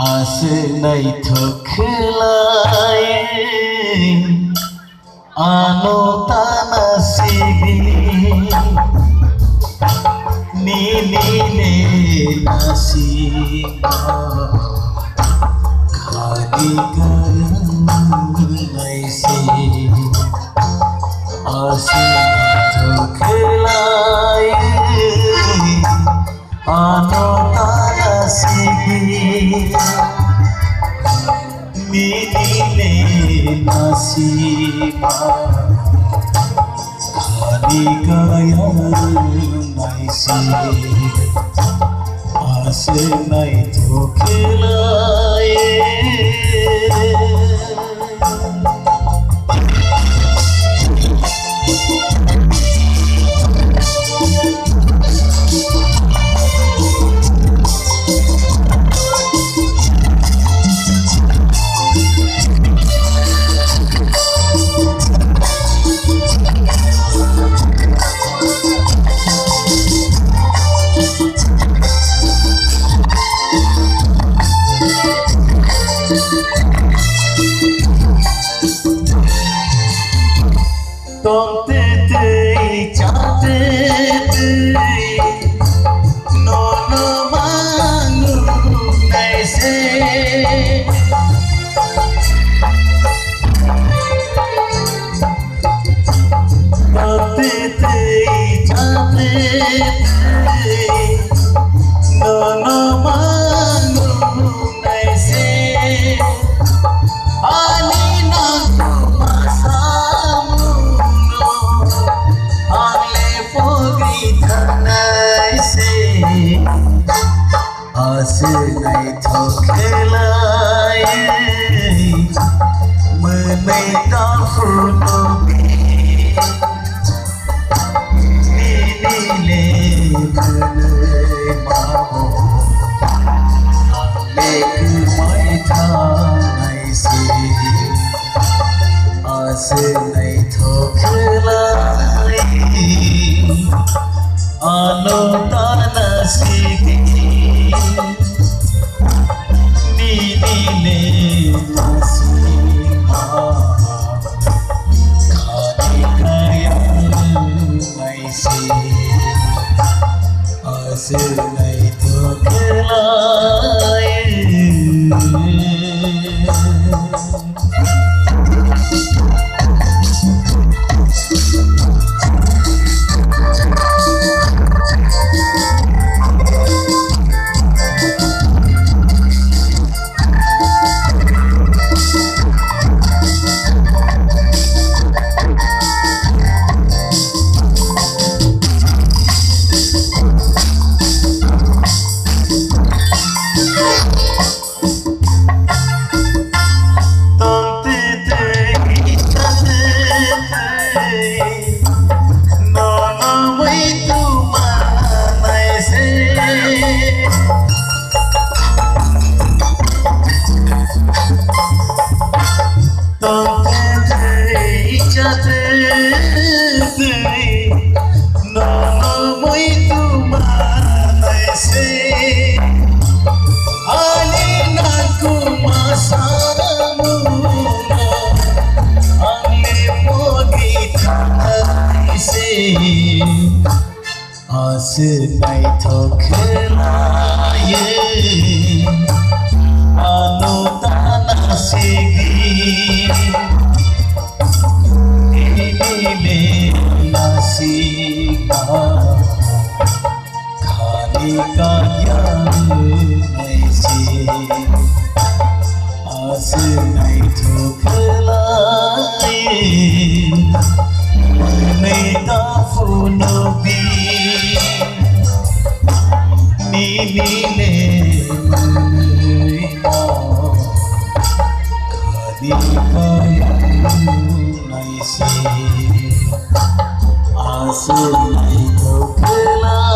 आसनाय थोखलाय आनो ताना सिबि नीले नसीबा खाली गरनाय से आसनाय थोखलाय आनो ताना सिबि नीले नसीबा खाली गरनाय से आसनाय थोखलाय Tomte tei chate tei nono mangu nai se tomte tei chate tei nono mangu nai se ani na आसनाय थोखलाय मोनै दाफुनुबि नीले मोनै मावो आंले गोमाय थानायसे आसनाय थोखलाय आनो ताना सिबि नीले नसीबा खाली गरनाय से आसनाय थोखलाय आसनाय थोखलाय आनो ताना सिबि नीले नसीबा खाली गरनाय से आसनाय थोखलाय मोनै दाफुनुबि नीले मोनै मावो खाली गरनाय से आसनाय थोखलाय